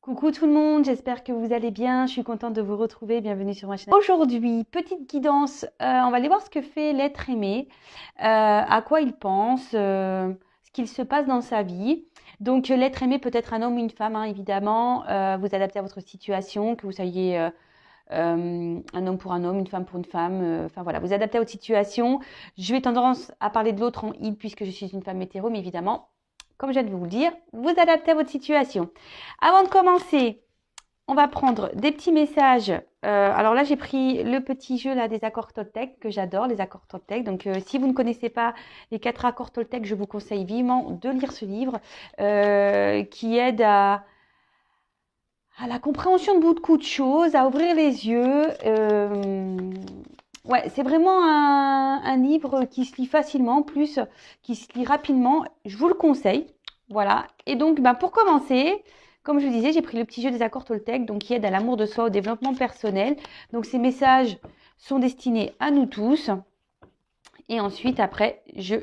Coucou tout le monde, j'espère que vous allez bien. Je suis contente de vous retrouver. Bienvenue sur ma chaîne. Aujourd'hui, petite guidance. On va aller voir ce que fait l'être aimé, à quoi il pense, ce qu'il se passe dans sa vie. Donc, l'être aimé peut être un homme ou une femme, hein, évidemment. Vous adaptez à votre situation, que vous soyez un homme pour un homme, une femme pour une femme. Enfin voilà, vous adaptez à votre situation. Je vais tendance à parler de l'autre en il puisque je suis une femme hétéro, mais évidemment, comme je viens de vous le dire, vous adaptez à votre situation. Avant de commencer, on va prendre des petits messages. Alors là, j'ai pris le petit jeu là des accords Toltec que j'adore, les accords Toltec. Donc, si vous ne connaissez pas les 4 accords Toltec, je vous conseille vivement de lire ce livre qui aide à la compréhension de beaucoup de choses, à ouvrir les yeux. Ouais, c'est vraiment un livre qui se lit facilement, plus qui se lit rapidement. Je vous le conseille. Voilà. Et donc, pour commencer, comme je vous disais, j'ai pris le petit jeu des accords Toltec, donc qui aide à l'amour de soi, au développement personnel. Donc, ces messages sont destinés à nous tous. Et ensuite, après, je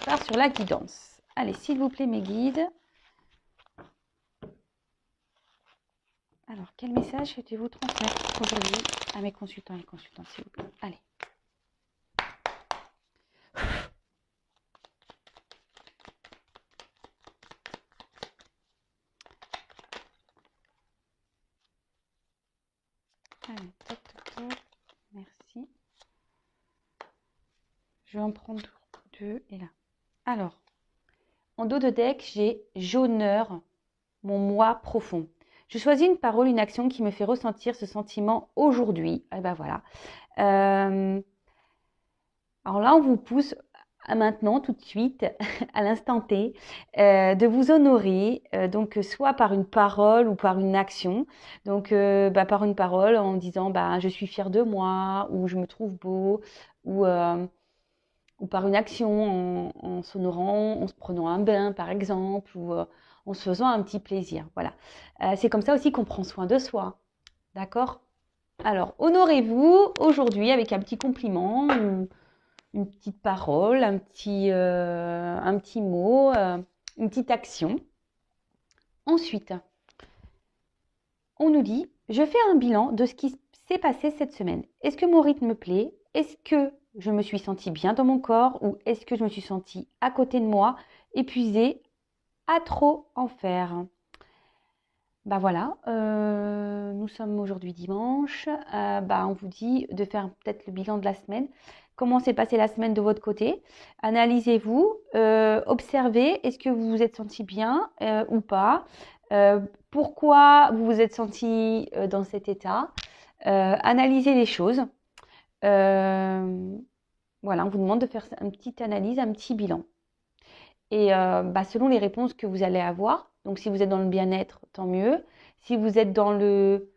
pars sur la guidance. Allez, s'il vous plaît, mes guides. Alors, quel message souhaitez-vous transmettre aujourd'hui à mes consultants et consultantes, s'il vous plaît? Allez. Allez, toc, toc, toc. Merci. Je vais en prendre 2 et là. Alors, en dos de deck, j'ai jauneur, mon moi profond. Je choisis une parole, une action qui me fait ressentir ce sentiment aujourd'hui. Et ben voilà. Alors là, on vous pousse à maintenant, tout de suite, à l'instant T, de vous honorer, donc soit par une parole ou par une action. Donc, par une parole en disant je suis fière de moi, ou je me trouve beau, ou par une action en s'honorant, en se prenant un bain par exemple, ou en se faisant un petit plaisir. Voilà. C'est comme ça aussi qu'on prend soin de soi. D'accord? Alors, honorez-vous aujourd'hui avec un petit compliment, une petite parole, un petit mot, une petite action. Ensuite, on nous dit, je fais un bilan de ce qui s'est passé cette semaine. Est-ce que mon rythme me plaît? Est-ce que je me suis sentie bien dans mon corps ou est-ce que je me suis sentie à côté de moi, épuisée, à trop en faire? Voilà, nous sommes aujourd'hui dimanche. On vous dit de faire peut-être le bilan de la semaine. Comment s'est passée la semaine de votre côté? Analysez-vous, observez, est-ce que vous vous êtes senti bien ou pas? Pourquoi vous vous êtes senti dans cet état? Analysez les choses. Voilà, on vous demande de faire une petite analyse, un petit bilan. Et selon les réponses que vous allez avoir, donc si vous êtes dans le bien-être, tant mieux. Si vous êtes dans le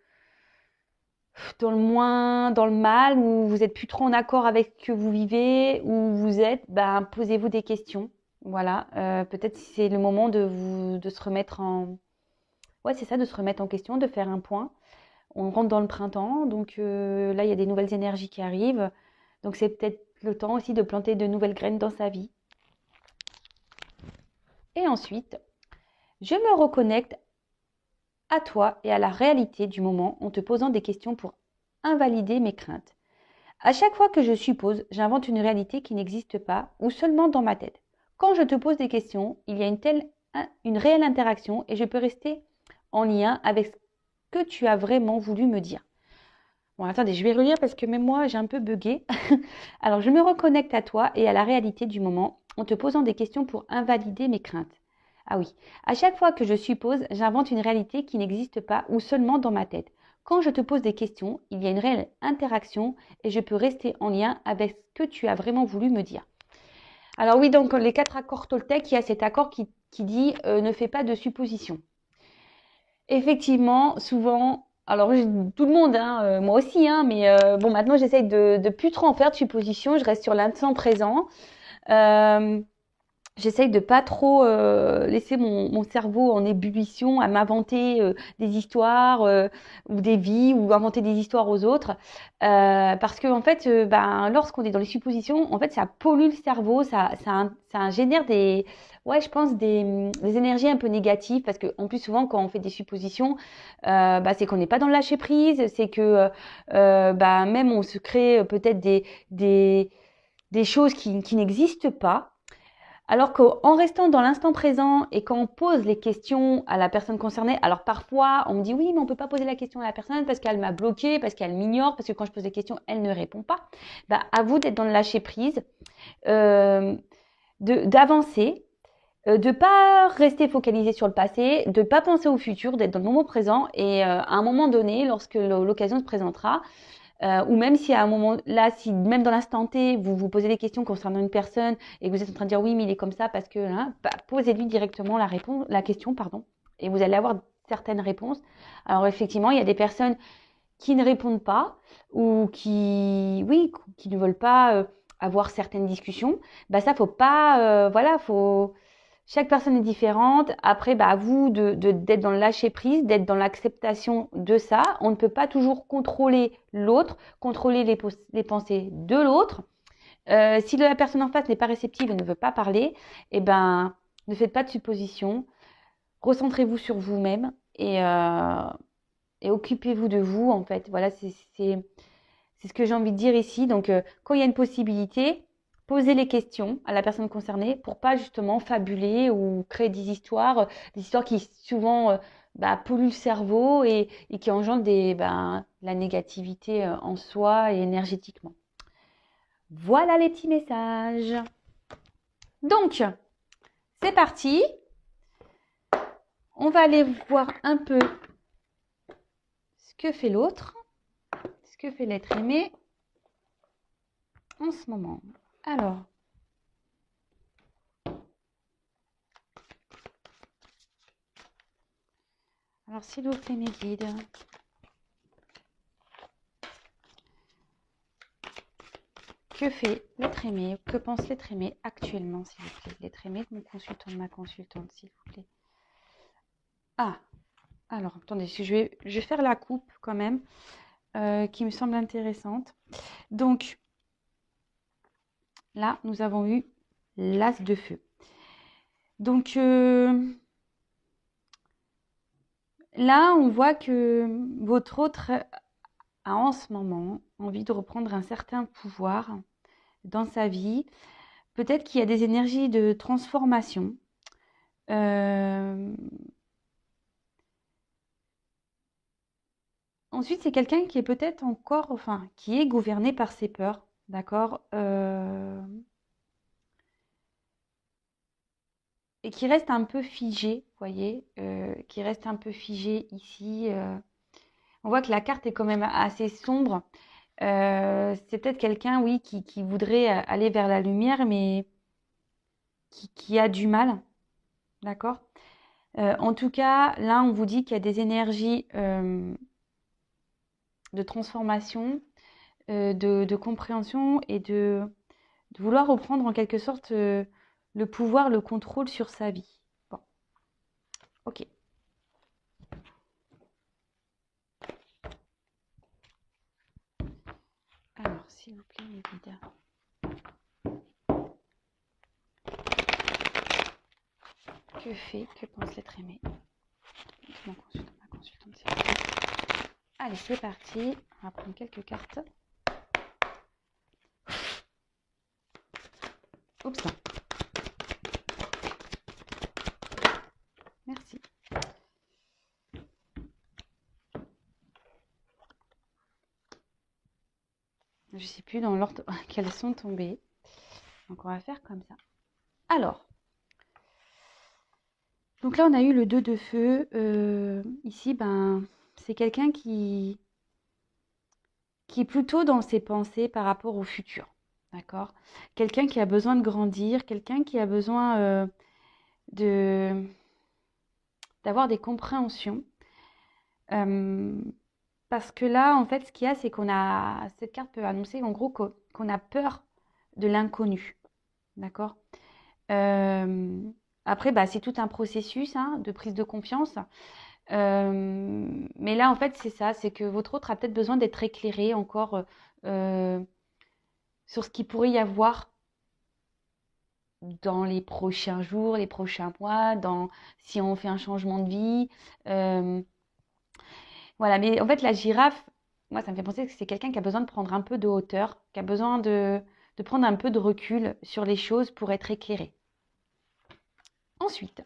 moins, dans le mal, ou vous êtes plus trop en accord avec ce que vous vivez, ou vous êtes, posez-vous des questions. Voilà, peut-être si c'est le moment de se remettre en... Ouais, c'est ça, de se remettre en question, de faire un point. On rentre dans le printemps, donc là, il y a des nouvelles énergies qui arrivent. Donc c'est peut-être le temps aussi de planter de nouvelles graines dans sa vie. Et ensuite, je me reconnecte à toi et à la réalité du moment en te posant des questions pour invalider mes craintes. À chaque fois que je suppose, j'invente une réalité qui n'existe pas ou seulement dans ma tête. Quand je te pose des questions, il y a une réelle interaction et je peux rester en lien avec ce que tu as vraiment voulu me dire. Bon, attendez, je vais relire parce que même moi, j'ai un peu bugué. Alors, je me reconnecte à toi et à la réalité du moment en te posant des questions pour invalider mes craintes. Ah oui, à chaque fois que je suppose, j'invente une réalité qui n'existe pas ou seulement dans ma tête. Quand je te pose des questions, il y a une réelle interaction et je peux rester en lien avec ce que tu as vraiment voulu me dire. Alors oui, donc les 4 accords Toltec, il y a cet accord qui dit ne fais pas de suppositions. Effectivement, souvent, alors tout le monde, hein, moi aussi, hein, mais maintenant j'essaye de plus trop en faire de suppositions, je reste sur l'instant présent. Euh, J'essaye de pas trop laisser mon cerveau en ébullition à m'inventer des histoires ou des vies ou inventer des histoires aux autres. Parce que en fait, lorsqu'on est dans les suppositions, en fait, ça pollue le cerveau, ça génère ouais, je pense des énergies un peu négatives, parce que en plus souvent quand on fait des suppositions, bah, c'est qu'on n'est pas dans le lâcher prise, c'est que bah, même on se crée peut-être des choses qui n'existent pas. Alors qu'en restant dans l'instant présent et quand on pose les questions à la personne concernée, alors parfois on me dit oui, mais on peut pas poser la question à la personne parce qu'elle m'a bloqué, parce qu'elle m'ignore, parce que quand je pose des questions, elle ne répond pas. Bah, à vous d'être dans le lâcher prise, euh, d'avancer, de pas rester focalisé sur le passé, de pas penser au futur, d'être dans le moment présent et à un moment donné, lorsque l'occasion se présentera, ou même si à un moment là, si même dans l'instant T, vous vous posez des questions concernant une personne et que vous êtes en train de dire oui, mais il est comme ça parce que hein, bah, posez-lui directement la question, pardon, et vous allez avoir certaines réponses. Alors effectivement, il y a des personnes qui ne répondent pas ou oui, qui ne veulent pas avoir certaines discussions. Bah ça, faut pas, voilà, faut chaque personne est différente. Après, bah, à vous d'être dans le lâcher prise, d'être dans l'acceptation de ça. On ne peut pas toujours contrôler l'autre, contrôler les pensées de l'autre. Si la personne en face n'est pas réceptive et ne veut pas parler, eh ben, ne faites pas de suppositions. Recentrez-vous sur vous-même et occupez-vous de vous, en fait. Voilà, c'est ce que j'ai envie de dire ici. Donc, quand il y a une possibilité, posez les questions à la personne concernée pour pas justement fabuler ou créer des histoires qui souvent bah, polluent le cerveau et qui engendrent la négativité en soi et énergétiquement. Voilà les petits messages. Donc, c'est parti. On va aller voir un peu ce que fait l'autre, ce que fait l'être aimé en ce moment. Alors s'il vous plaît mes guides, que fait l'être aimé, que pense l'être aimé actuellement s'il vous plaît, l'être aimé de mon consultant, de ma consultante s'il vous plaît. Ah, alors attendez, je vais faire la coupe quand même, qui me semble intéressante. Donc là, nous avons eu l'as de feu. Donc là, on voit que votre autre a en ce moment envie de reprendre un certain pouvoir dans sa vie. Peut-être qu'il y a des énergies de transformation. Ensuite, c'est quelqu'un qui est peut-être encore, enfin, qui est gouverné par ses peurs, d'accord, et qui reste un peu figé, vous voyez, qui reste un peu figé ici. On voit que la carte est quand même assez sombre. C'est peut-être quelqu'un, oui, qui voudrait aller vers la lumière, mais qui a du mal, d'accord? En tout cas, là, on vous dit qu'il y a des énergies de transformation, de compréhension et de vouloir reprendre en quelque sorte le pouvoir, le contrôle sur sa vie. Bon, ok. Alors, s'il vous plaît, mes guides. Que pense l'être aimé? Mon consultant, ma consultante, s'il vous plaît. Allez, c'est parti. On va prendre quelques cartes. Oups. Merci. Je ne sais plus dans l'ordre qu'elles sont tombées. Donc, on va faire comme ça. Alors, donc là, on a eu le 2 de feu. Ici, c'est quelqu'un qui est plutôt dans ses pensées par rapport au futur. D'accord? Quelqu'un qui a besoin de grandir, quelqu'un qui a besoin de d'avoir des compréhensions. Parce que là, en fait, ce qu'il y a, c'est cette carte peut annoncer en gros qu'on a peur de l'inconnu. D'accord? Après, c'est tout un processus hein, de prise de confiance. Mais là, en fait, c'est ça, c'est que votre autre a peut-être besoin d'être éclairé encore sur ce qu'il pourrait y avoir dans les prochains jours, les prochains mois, si on fait un changement de vie. Voilà, mais en fait, la girafe, moi, ça me fait penser que c'est quelqu'un qui a besoin de prendre un peu de hauteur, qui a besoin de prendre un peu de recul sur les choses pour être éclairé. Ensuite,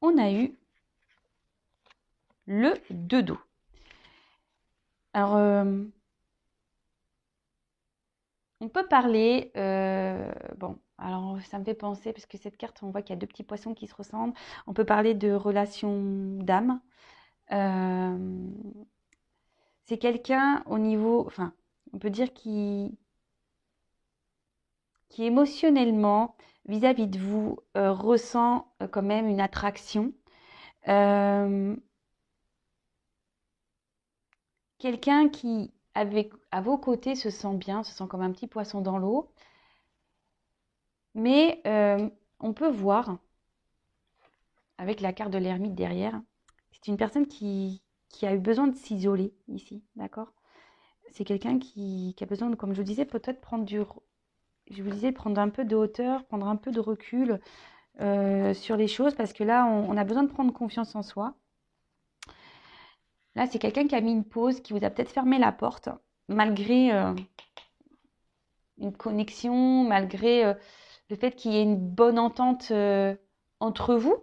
on a eu le 2 dos. Alors, on peut parler, bon, alors ça me fait penser, parce que cette carte, on voit qu'il y a deux petits poissons qui se ressemblent. On peut parler de relation d'âme. C'est quelqu'un au niveau, enfin, on peut dire qui émotionnellement, vis-à-vis de vous, ressent quand même une attraction. Quelqu'un qui, à vos côtés, se sent bien, se sent comme un petit poisson dans l'eau. Mais on peut voir, avec la carte de l'ermite derrière, c'est une personne qui a eu besoin de s'isoler ici, d'accord? C'est quelqu'un qui a besoin, comme je vous disais, peut-être prendre un peu de hauteur, prendre un peu de recul sur les choses, parce que là, on a besoin de prendre confiance en soi. Là, c'est quelqu'un qui a mis une pause, qui vous a peut-être fermé la porte, malgré une connexion, malgré le fait qu'il y ait une bonne entente entre vous.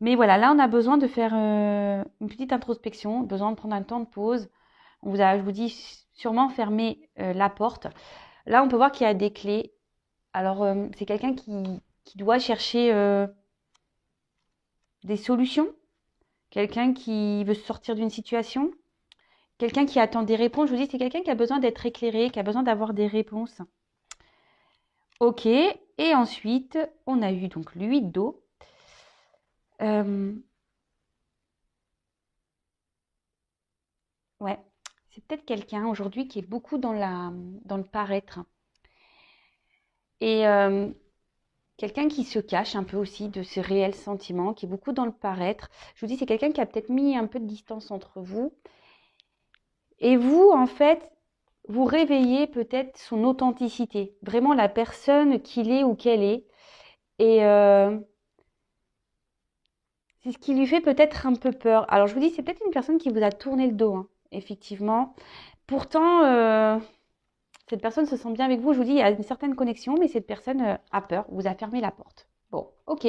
Mais voilà, là, on a besoin de faire une petite introspection, besoin de prendre un temps de pause. Je vous dis, sûrement fermer la porte. Là, on peut voir qu'il y a des clés. Alors, c'est quelqu'un qui doit chercher des solutions, quelqu'un qui veut sortir d'une situation, quelqu'un qui attend des réponses. Je vous dis, c'est quelqu'un qui a besoin d'être éclairé, qui a besoin d'avoir des réponses. Ok, et ensuite, on a eu donc l'huile d'eau. Ouais, c'est peut-être quelqu'un aujourd'hui qui est beaucoup dans le paraître. Et quelqu'un qui se cache un peu aussi de ses réels sentiments, qui est beaucoup dans le paraître. Je vous dis, c'est quelqu'un qui a peut-être mis un peu de distance entre vous. Et vous, en fait, vous réveillez peut-être son authenticité, vraiment la personne qu'il est ou qu'elle est. Et c'est ce qui lui fait peut-être un peu peur. Alors je vous dis, c'est peut-être une personne qui vous a tourné le dos, hein, effectivement. Pourtant, cette personne se sent bien avec vous. Je vous dis, il y a une certaine connexion, mais cette personne a peur, vous a fermé la porte. Bon, ok.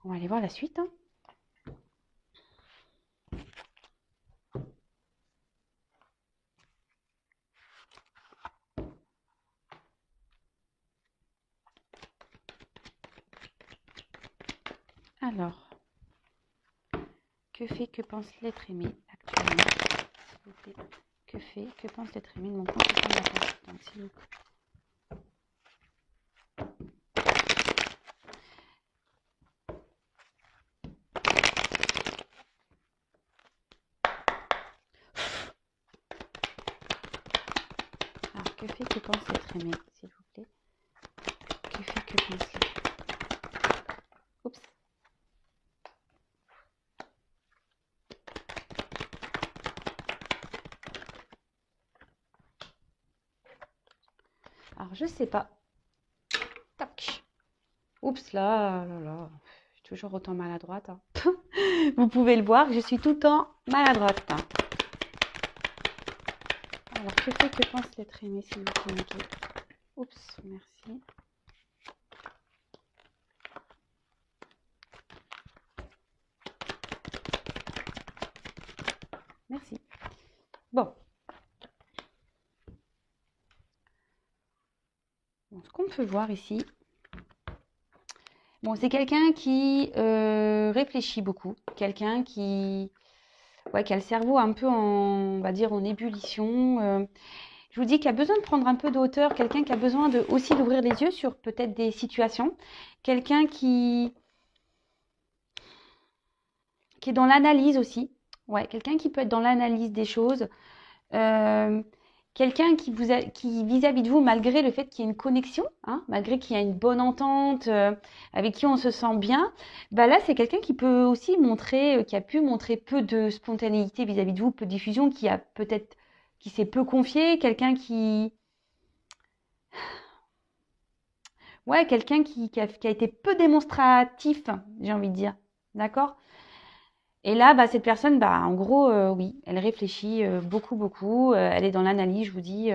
On va aller voir la suite, hein. Alors, que pense l'être aimé actuellement, s'il vous plaît? Que pense l'être aimé de mon consultant de la consultante, s'il vous plaît? Alors, que pense l'être aimé, s'il vous plaît? Que pense l'être? Oups. Alors, je sais pas. Tac. Oups, là. Je suis toujours autant maladroite, hein. Vous pouvez le voir, je suis tout le temps maladroite, hein. Alors, que pense l'être aimé, s'il vous plaît? Oups, merci. Merci. Bon. Ce qu'on peut voir ici, bon, c'est quelqu'un qui réfléchit beaucoup, quelqu'un qui a le cerveau un peu on va dire, en ébullition. Je vous dis qu'il a besoin de prendre un peu de hauteur, quelqu'un qui a besoin aussi d'ouvrir les yeux sur peut-être des situations, quelqu'un qui est dans l'analyse aussi, ouais, quelqu'un qui peut être dans l'analyse des choses. Quelqu'un qui vis-à-vis de vous, malgré le fait qu'il y ait une connexion, hein, malgré qu'il y a une bonne entente, avec qui on se sent bien, bah là c'est quelqu'un qui peut aussi montrer, qui a pu montrer peu de spontanéité vis-à-vis de vous, peu de diffusion, qui s'est peu confié, quelqu'un qui Ouais, quelqu'un qui a été peu démonstratif, j'ai envie de dire. D'accord? Et là, bah, cette personne, bah, en gros, oui, elle réfléchit beaucoup, beaucoup. Elle est dans l'analyse, je vous dis,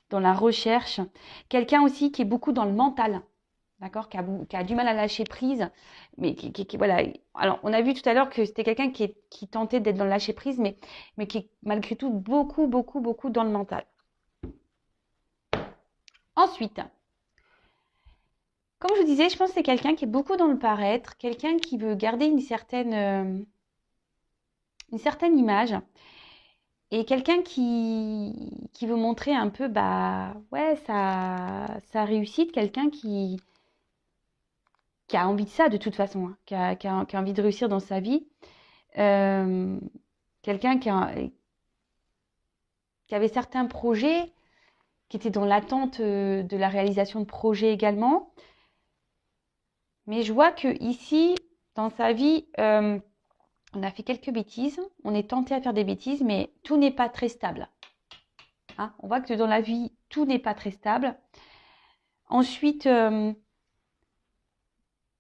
dans la recherche. Quelqu'un aussi qui est beaucoup dans le mental, d'accord, qui a du mal à lâcher prise, mais voilà. Alors, on a vu tout à l'heure que c'était quelqu'un qui tentait d'être dans le lâcher prise, mais qui est malgré tout beaucoup, beaucoup, beaucoup dans le mental. Ensuite, comme je vous disais, je pense que c'est quelqu'un qui est beaucoup dans le paraître, quelqu'un qui veut garder une certaine image. Et quelqu'un qui veut montrer un peu, bah, ouais, sa réussite, quelqu'un qui a envie de ça de toute façon, hein, qui a envie de réussir dans sa vie. Euh, quelqu'un qui avait certains projets, qui était dans l'attente de la réalisation de projets également. Mais je vois que ici, dans sa vie, on a fait quelques bêtises, on est tenté à faire des bêtises, mais tout n'est pas très stable. Hein, on voit que dans la vie, tout n'est pas très stable. Ensuite,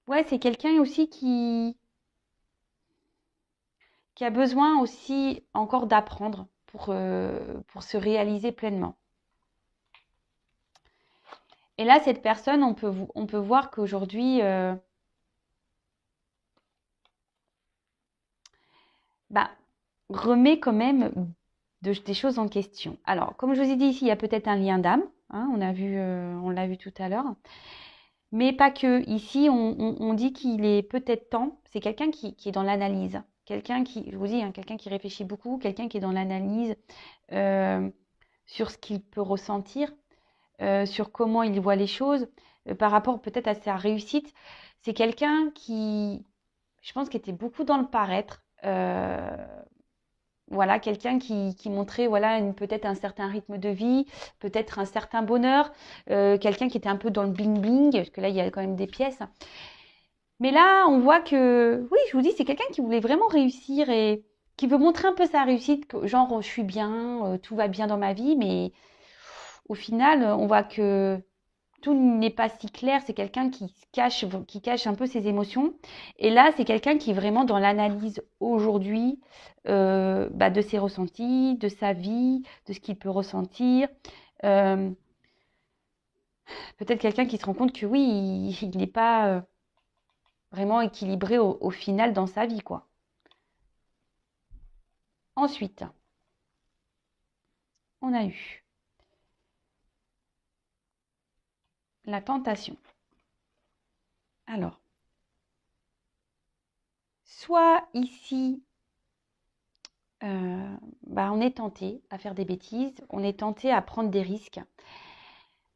ouais, c'est quelqu'un aussi qui a besoin aussi encore d'apprendre pour se réaliser pleinement. Et là, cette personne, on peut voir qu'aujourd'hui, bah, remet quand même des choses en question. Alors, comme je vous ai dit ici, il y a peut-être un lien d'âme. Hein, on l'a vu tout à l'heure. Mais pas que. Ici, on dit qu'il est peut-être temps. C'est quelqu'un qui est dans l'analyse. Quelqu'un qui, je vous dis, hein, quelqu'un qui réfléchit beaucoup, quelqu'un qui est dans l'analyse euh, sur ce qu'il peut ressentir, sur comment il voit les choses, par rapport peut-être à sa réussite. C'est quelqu'un qui, je pense, qui était beaucoup dans le paraître. Voilà, quelqu'un qui montrait voilà, peut-être un certain rythme de vie, peut-être un certain bonheur, quelqu'un qui était un peu dans le bling-bling, parce que là, il y a quand même des pièces. Mais là, on voit que, oui, je vous dis, c'est quelqu'un qui voulait vraiment réussir et qui veut montrer un peu sa réussite, genre, je suis bien, tout va bien dans ma vie, mais au final, on voit que tout n'est pas si clair. C'est quelqu'un qui cache un peu ses émotions. Et là, c'est quelqu'un qui est vraiment dans l'analyse aujourd'hui bah, de ses ressentis, de sa vie, de ce qu'il peut ressentir. Euh, Peut-être quelqu'un qui se rend compte que oui, il n'est pas vraiment équilibré au final dans sa vie, quoi. Ensuite, on a eu la tentation. Alors, soit ici, bah, on est tenté à faire des bêtises, on est tenté à prendre des risques.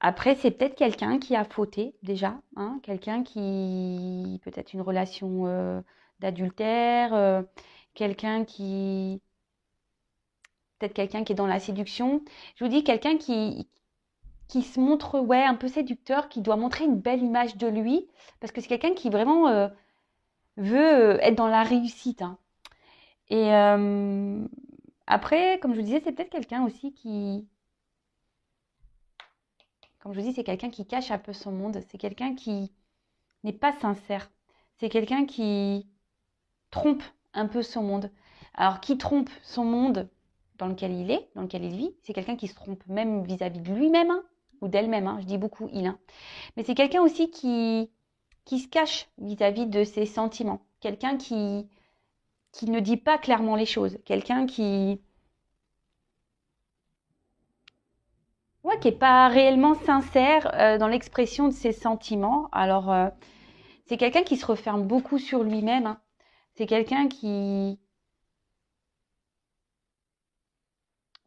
Après, c'est peut-être quelqu'un qui a fauté déjà, hein, quelqu'un qui, peut-être une relation d'adultère, quelqu'un qui, peut-être quelqu'un qui est dans la séduction. Je vous dis quelqu'un qui se montre, ouais, un peu séducteur, qui doit montrer une belle image de lui, parce que c'est quelqu'un qui vraiment veut être dans la réussite. Hein. Et après, comme je vous disais, c'est peut-être quelqu'un aussi comme je vous dis, c'est quelqu'un qui cache un peu son monde. C'est quelqu'un qui n'est pas sincère. C'est quelqu'un qui trompe un peu son monde. Alors, qui trompe son monde dans lequel il est, dans lequel il vit, c'est quelqu'un qui se trompe même vis-à-vis de lui-même hein, ou d'elle-même. Hein, je dis beaucoup il. Hein. Mais c'est quelqu'un aussi qui se cache vis-à-vis de ses sentiments. Quelqu'un qui ne dit pas clairement les choses. Quelqu'un qui, ouais, qui n'est pas réellement sincère dans l'expression de ses sentiments. Alors, c'est quelqu'un qui se referme beaucoup sur lui-même. Hein. C'est quelqu'un qui...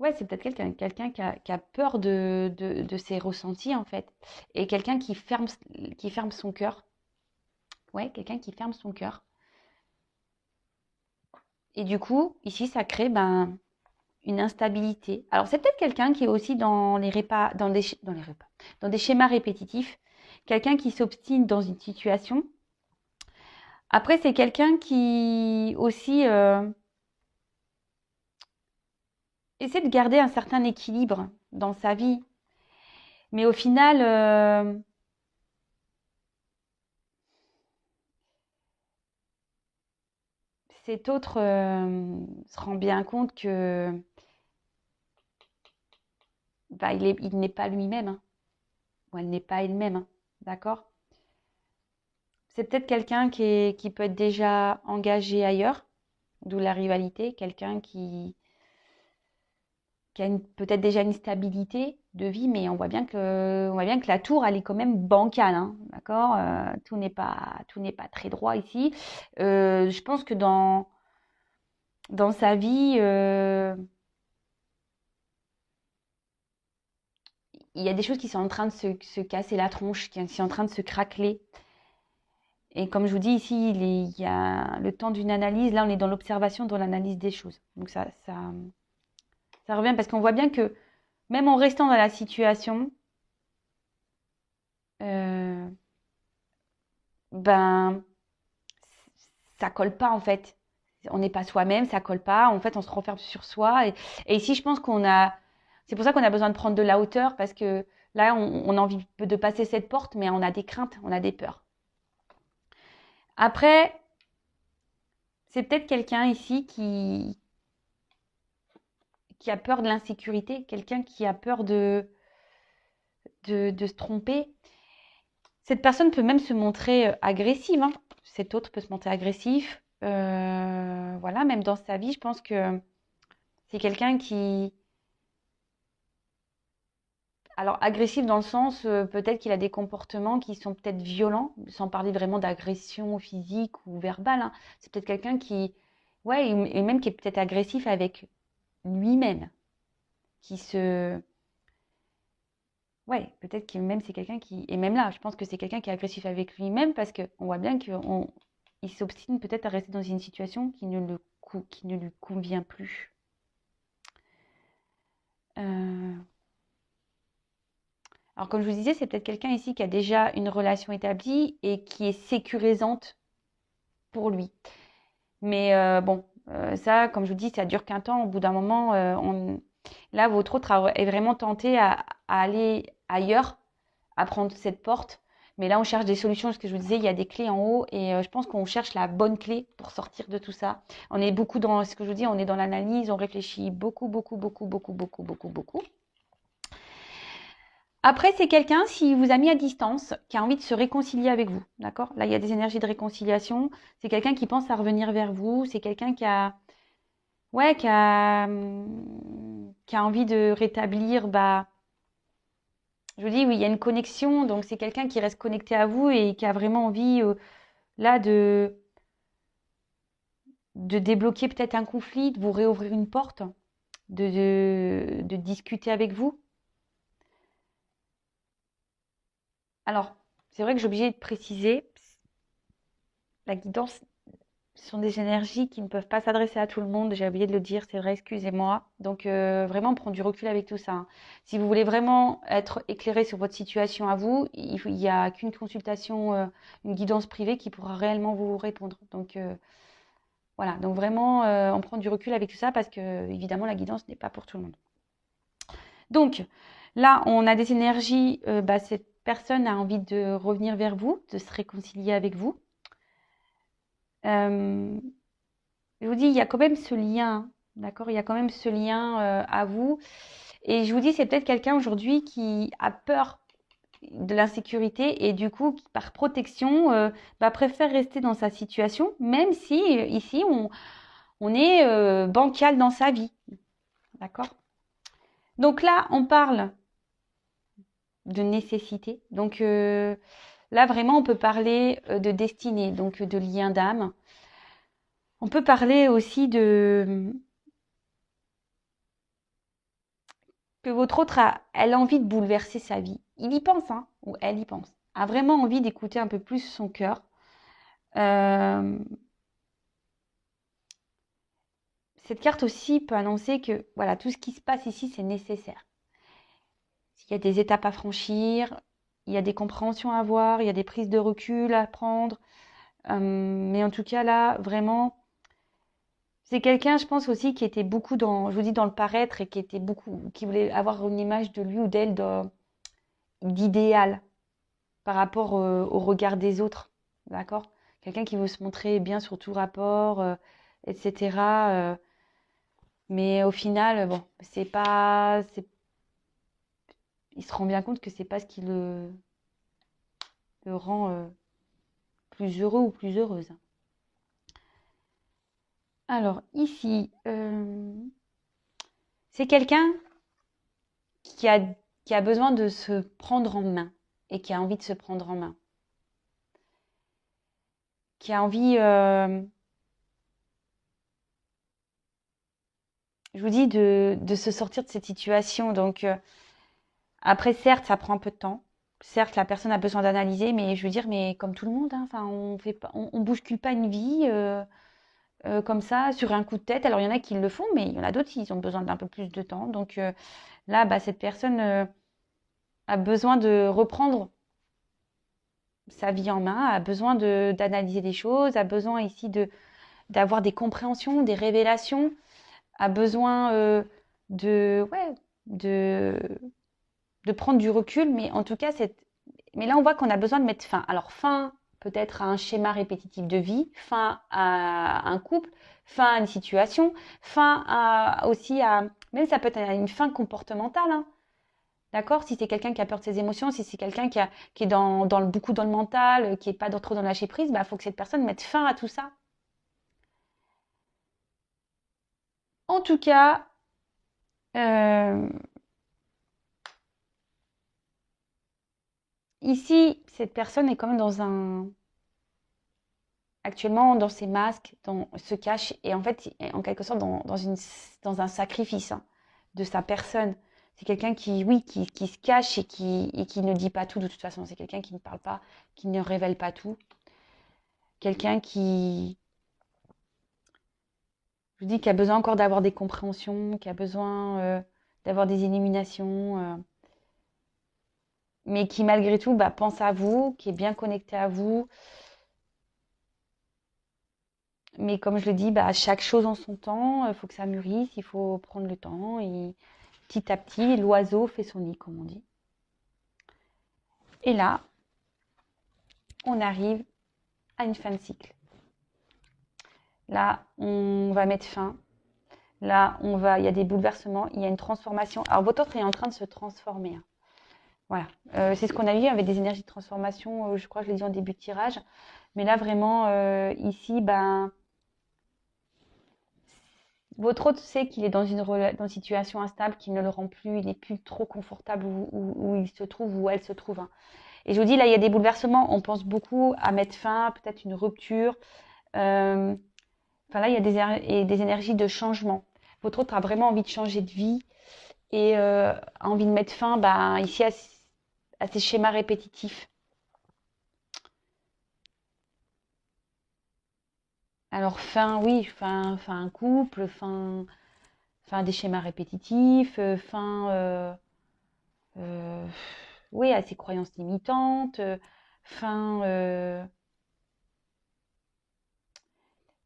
Ouais, c'est peut-être quelqu'un qui a peur de ses ressentis, en fait. Et quelqu'un qui ferme son cœur. Ouais, quelqu'un qui ferme son cœur. Et du coup, ici, ça crée ben, une instabilité. Alors, c'est peut-être quelqu'un qui est aussi dans les repas, dans des schémas répétitifs. Quelqu'un qui s'obstine dans une situation. Après, c'est quelqu'un qui aussi essaie de garder un certain équilibre dans sa vie. Mais au final, cet autre se rend bien compte que bah, il n'est pas lui-même, hein, ou elle n'est pas elle-même, hein, d'accord? C'est peut-être quelqu'un qui peut être déjà engagé ailleurs, d'où la rivalité, quelqu'un qui a peut-être déjà une stabilité de vie, mais on voit bien que la tour, elle est quand même bancale, hein, d'accord? Tout n'est pas très droit ici. Je pense que dans sa vie, il y a des choses qui sont en train de se casser la tronche, qui sont en train de se craqueler. Et comme je vous dis ici, il y a le temps d'une analyse. Là, on est dans l'observation, dans l'analyse des choses. Donc ça revient parce qu'on voit bien que même en restant dans la situation, euh, ben, ça colle pas en fait. On n'est pas soi-même, ça colle pas. En fait, on se renferme sur soi. Et ici, je pense c'est pour ça qu'on a besoin de prendre de la hauteur parce que là, on a envie de passer cette porte, mais on a des craintes, on a des peurs. Après, c'est peut-être quelqu'un ici qui a peur de l'insécurité, quelqu'un qui a peur de se tromper. Cette personne peut même se montrer agressive, hein. Cet autre peut se montrer agressif. Voilà, même dans sa vie, je pense que c'est quelqu'un qui... Alors, agressif dans le sens, peut-être qu'il a des comportements qui sont peut-être violents, sans parler vraiment d'agression physique ou verbale, hein. C'est peut-être quelqu'un qui... Ouais, et même qui est peut-être agressif avec lui-même, qui se... Ouais, peut-être que même c'est quelqu'un qui... Et même là, je pense que c'est quelqu'un qui est agressif avec lui-même parce qu'on voit bien qu'il s'obstine peut-être à rester dans une situation qui ne lui convient plus. Euh, Alors, comme je vous disais, c'est peut-être quelqu'un ici qui a déjà une relation établie et qui est sécurisante pour lui. Mais bon, ça, comme je vous dis, ça dure qu'un temps. Au bout d'un moment, là, votre autre est vraiment tenté à aller ailleurs, à prendre cette porte. Mais là, on cherche des solutions. Ce que je vous disais, il y a des clés en haut et je pense qu'on cherche la bonne clé pour sortir de tout ça. On est beaucoup dans ce que je vous dis, on est dans l'analyse, on réfléchit beaucoup, beaucoup, beaucoup, beaucoup, beaucoup, beaucoup, beaucoup. Après, c'est quelqu'un, s'il vous a mis à distance, qui a envie de se réconcilier avec vous. D'accord? Là, il y a des énergies de réconciliation. C'est quelqu'un qui pense à revenir vers vous. C'est quelqu'un ouais, qui a envie de rétablir, bah, je vous dis, oui, il y a une connexion. Donc, c'est quelqu'un qui reste connecté à vous et qui a vraiment envie, là, de débloquer peut-être un conflit, de vous réouvrir une porte, de discuter avec vous. Alors, c'est vrai que j'ai obligé de préciser, la guidance, ce sont des énergies qui ne peuvent pas s'adresser à tout le monde. J'ai oublié de le dire, c'est vrai, excusez-moi. Donc, vraiment prendre du recul avec tout ça, hein. Si vous voulez vraiment être éclairé sur votre situation à vous, il n'y a qu'une consultation, une guidance privée qui pourra réellement vous répondre. Donc, voilà. Donc, vraiment, on prend du recul avec tout ça parce que, évidemment, la guidance n'est pas pour tout le monde. Donc, là, on a des énergies. Bah, cette personne a envie de revenir vers vous, de se réconcilier avec vous. Je vous dis, il y a quand même ce lien, d'accord? Il y a quand même ce lien à vous. Et je vous dis, c'est peut-être quelqu'un aujourd'hui qui a peur de l'insécurité et du coup, qui, par protection, bah, préfère rester dans sa situation, même si ici, on est bancal dans sa vie, d'accord? Donc là, on parle de nécessité. Donc là, vraiment, on peut parler de destinée, donc de lien d'âme. On peut parler aussi que votre autre elle a envie de bouleverser sa vie. Il y pense, hein, ou elle y pense. A vraiment envie d'écouter un peu plus son cœur. Euh, cette carte aussi peut annoncer que voilà, tout ce qui se passe ici, c'est nécessaire. Il y a des étapes à franchir, il y a des compréhensions à avoir, il y a des prises de recul à prendre. Mais en tout cas, là, vraiment, c'est quelqu'un, je pense aussi, qui était beaucoup dans, je vous dis, dans le paraître et qui voulait avoir une image de lui ou d'elle d'idéal par rapport au regard des autres. D'accord? Quelqu'un qui veut se montrer bien sur tout rapport, etc. Mais au final, bon, il se rend bien compte que c'est pas ce qui le rend plus heureux ou plus heureuse. Alors ici, c'est quelqu'un qui a, qui a besoin de se prendre en main et qui a envie de se prendre en main. Qui a envie, je vous dis, de se sortir de cette situation. Donc, après, certes, ça prend un peu de temps. Certes, la personne a besoin d'analyser, mais je veux dire, mais comme tout le monde, hein, enfin, on fait pas, on bouscule pas une vie comme ça sur un coup de tête. Alors, il y en a qui le font, mais il y en a d'autres, ils ont besoin d'un peu plus de temps. Donc là, bah, cette personne a besoin de reprendre sa vie en main, a besoin d'analyser des choses, a besoin ici d'avoir des compréhensions, des révélations, a besoin ouais, de, de prendre du recul. Mais en tout cas, mais là, on voit qu'on a besoin de mettre fin. Alors, fin peut-être à un schéma répétitif de vie, fin à un couple, fin à une situation, aussi à... Même ça peut être une fin comportementale, hein. D'accord? Si c'est quelqu'un qui a peur de ses émotions, si c'est quelqu'un qui est beaucoup dans le mental, qui n'est pas trop dans le lâcher prise, bah, faut que cette personne mette fin à tout ça. En tout cas, ici, cette personne est quand même actuellement dans ses masques, se cache et en fait, en quelque sorte, dans un sacrifice, hein, de sa personne. C'est quelqu'un qui se cache et qui ne dit pas tout de toute façon. C'est quelqu'un qui ne parle pas, qui ne révèle pas tout. Quelqu'un je vous dis, qui a besoin encore d'avoir des compréhensions, qui a besoin d'avoir des illuminations, mais qui malgré tout bah, pense à vous, qui est bien connecté à vous. Mais comme je le dis, bah, chaque chose en son temps, il faut que ça mûrisse, il faut prendre le temps. Et petit à petit, l'oiseau fait son nid, comme on dit. Et là, on arrive à une fin de cycle. Là, on va mettre fin. Là, il y a des bouleversements, il y a une transformation. Alors, votre autre est en train de se transformer, hein. Voilà, c'est ce qu'on a vu avec des énergies de transformation, je crois que je l'ai dit en début de tirage. Mais là, vraiment, ici, ben, votre hôte sait qu'il est dans une situation instable qui ne le rend plus, il n'est plus trop confortable où il se trouve, où elle se trouve, hein. Et je vous dis, là, il y a des bouleversements, on pense beaucoup à mettre fin, peut-être une rupture. Euh, Enfin là, il y a des énergies de changement. Votre hôte a vraiment envie de changer de vie et a envie de mettre fin ben, ici à ces schémas répétitifs. Alors, oui, fin un couple, fin des schémas répétitifs, euh, oui, à ses croyances limitantes, fin,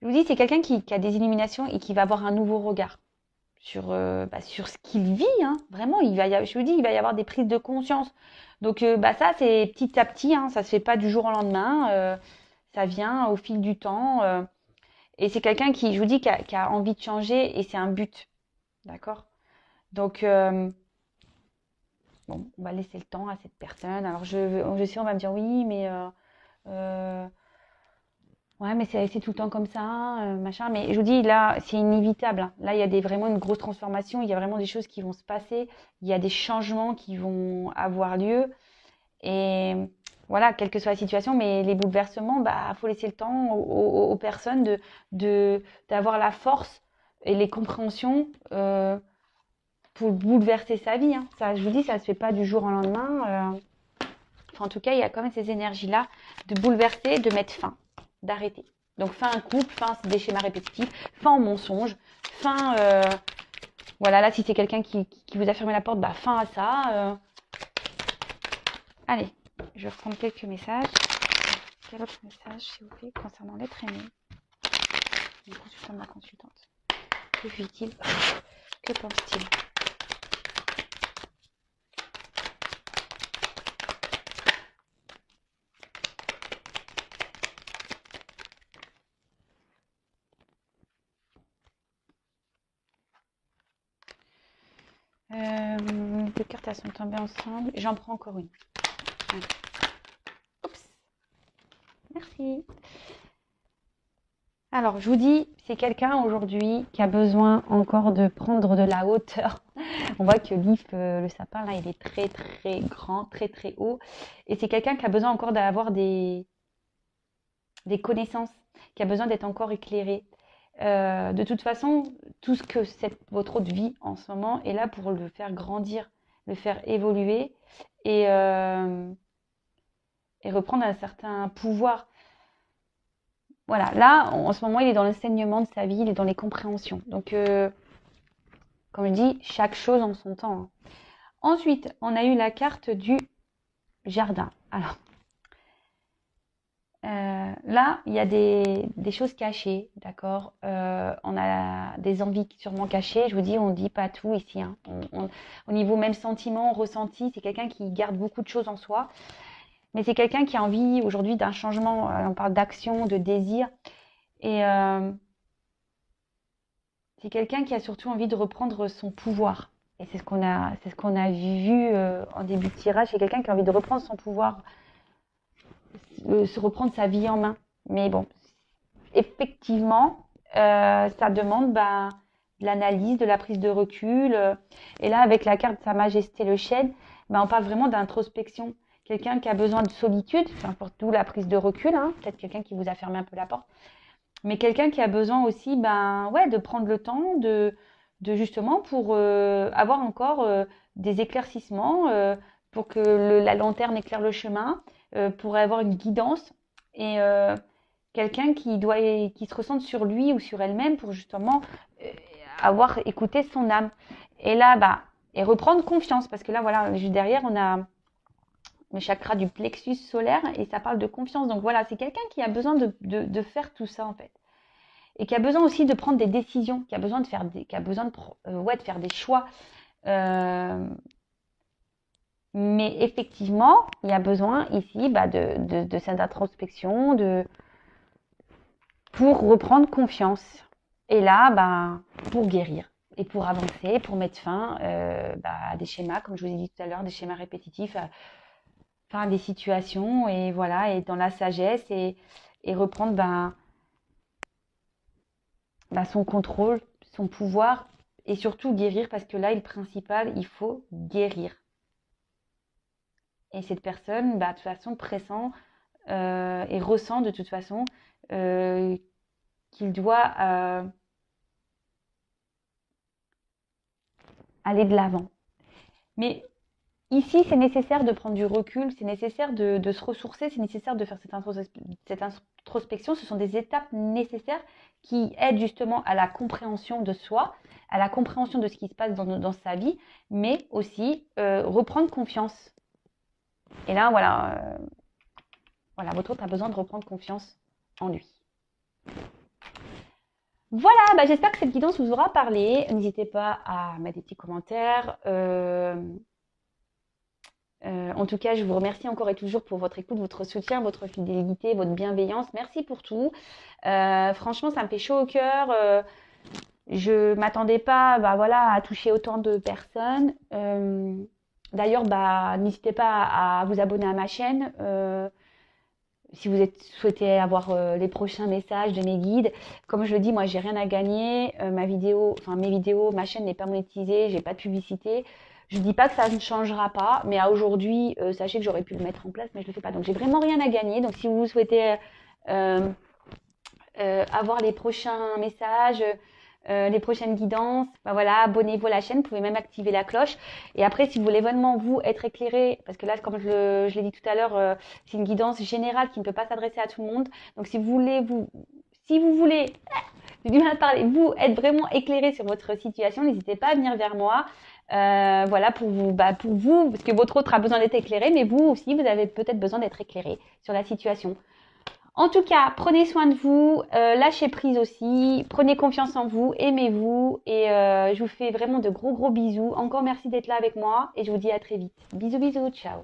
je vous dis, c'est quelqu'un qui a des illuminations et qui va avoir un nouveau regard sur ce qu'il vit, hein. Vraiment, je vous dis, il va y avoir des prises de conscience. Donc, bah, ça, c'est petit à petit, hein, ça se fait pas du jour au lendemain, ça vient au fil du temps. Et c'est quelqu'un qui, je vous dis, qui a envie de changer et c'est un but. D'accord? Donc, bon, on va laisser le temps à cette personne. Alors, je sais, on va me dire oui, mais euh, ouais, mais c'est tout le temps comme ça, machin. Mais je vous dis, là, c'est inévitable, hein. Là, il y a vraiment une grosse transformation. Il y a vraiment des choses qui vont se passer. Il y a des changements qui vont avoir lieu. Et voilà, quelle que soit la situation, mais les bouleversements, bah, faut laisser le temps aux personnes d'avoir la force et les compréhensions pour bouleverser sa vie, hein. Ça, je vous dis, ça se fait pas du jour au lendemain. Enfin, en tout cas, il y a quand même ces énergies-là de bouleverser, de mettre fin, d'arrêter. Donc, fin un couple, fin des schémas répétitifs, fin au mensonge, fin... voilà, là, si c'est quelqu'un qui vous a fermé la porte, bah, fin à ça. Allez, je vais reprendre quelques messages. Quel autre message, s'il vous plaît, concernant l'être aimé du consultant de ma consultante? Que vit-il? Que pense-t-il? deux cartes, elles sont tombées ensemble. J'en prends encore une. Allez. Oups. Merci. Alors, je vous dis, c'est quelqu'un aujourd'hui qui a besoin encore de prendre de la hauteur. On voit que l'if, le sapin, là, il est très, très grand, très, très haut. Et c'est quelqu'un qui a besoin encore d'avoir des connaissances, qui a besoin d'être encore éclairé. De toute façon, tout ce que votre autre vie en ce moment est là pour le faire grandir, le faire évoluer et reprendre un certain pouvoir. Voilà, là, en ce moment, il est dans l'enseignement de sa vie, il est dans les compréhensions. Donc, comme je dis, chaque chose en son temps. Hein. Ensuite, on a eu la carte du jardin. Alors, là, il y a des choses cachées, d'accord. On a des envies sûrement cachées. Je vous dis, on ne dit pas tout ici. Hein. Au niveau même sentiment, ressenti, c'est quelqu'un qui garde beaucoup de choses en soi. Mais c'est quelqu'un qui a envie aujourd'hui d'un changement. On parle d'action, de désir. Et c'est quelqu'un qui a surtout envie de reprendre son pouvoir. Et c'est ce qu'on a vu en début de tirage. C'est quelqu'un qui a envie de reprendre son pouvoir, se reprendre sa vie en main. Mais bon, effectivement, ça demande de l'analyse, de la prise de recul. Et là, avec la carte Sa Majesté le Chêne, on parle vraiment d'introspection. Quelqu'un qui a besoin de solitude, peu importe d'où la prise de recul, hein, peut-être quelqu'un qui vous a fermé un peu la porte, mais quelqu'un qui a besoin aussi de prendre le temps de justement pour avoir encore des éclaircissements, pour que la lanterne éclaire le chemin, pour avoir une guidance et quelqu'un qui se ressente sur lui ou sur elle-même pour justement avoir écouté son âme. Et là, et reprendre confiance, parce que là, voilà, juste derrière, on a le chakra du plexus solaire et ça parle de confiance. Donc voilà, c'est quelqu'un qui a besoin de faire tout ça en fait. Et qui a besoin aussi de prendre des décisions, qui a besoin de faire de faire des choix. Mais effectivement, il y a besoin ici de cette introspection, pour reprendre confiance. Et là, pour guérir et pour avancer, pour mettre fin à des schémas, comme je vous ai dit tout à l'heure, des schémas répétitifs, à des situations, et voilà, et dans la sagesse, et reprendre son contrôle, son pouvoir, et surtout guérir, parce que là, le principal, il faut guérir. Et cette personne, de toute façon, pressent et ressent de toute façon qu'il doit aller de l'avant. Mais ici, c'est nécessaire de prendre du recul, c'est nécessaire de se ressourcer, c'est nécessaire de faire cette introspection. Ce sont des étapes nécessaires qui aident justement à la compréhension de soi, à la compréhension de ce qui se passe dans sa vie, mais aussi reprendre confiance. Et là, voilà, votre autre a besoin de reprendre confiance en lui. Voilà, j'espère que cette guidance vous aura parlé. N'hésitez pas à mettre des petits commentaires. En tout cas, je vous remercie encore et toujours pour votre écoute, votre soutien, votre fidélité, votre bienveillance. Merci pour tout. Franchement, ça me fait chaud au cœur. Je m'attendais pas à toucher autant de personnes. D'ailleurs, n'hésitez pas à vous abonner à ma chaîne. Si vous souhaitez avoir les prochains messages de mes guides. Comme je le dis, moi, j'ai rien à gagner. Mes vidéos, ma chaîne n'est pas monétisée, j'ai pas de publicité. Je dis pas que ça ne changera pas, mais à aujourd'hui, sachez que j'aurais pu le mettre en place, mais je le fais pas. Donc, j'ai vraiment rien à gagner. Donc, si vous souhaitez avoir les prochains messages, les prochaines guidances, abonnez-vous à la chaîne, vous pouvez même activer la cloche. Et après, si vous voulez vraiment vous être éclairé, parce que là, comme je l'ai dit tout à l'heure, c'est une guidance générale qui ne peut pas s'adresser à tout le monde. Donc, si vous voulez, j'ai du mal à parler, vous être vraiment éclairé sur votre situation, n'hésitez pas à venir vers moi. Pour vous, parce que votre autre a besoin d'être éclairé, mais vous aussi, vous avez peut-être besoin d'être éclairé sur la situation. En tout cas, prenez soin de vous, lâchez prise aussi, prenez confiance en vous, aimez-vous et je vous fais vraiment de gros bisous. Encore merci d'être là avec moi et je vous dis à très vite. Bisous, ciao.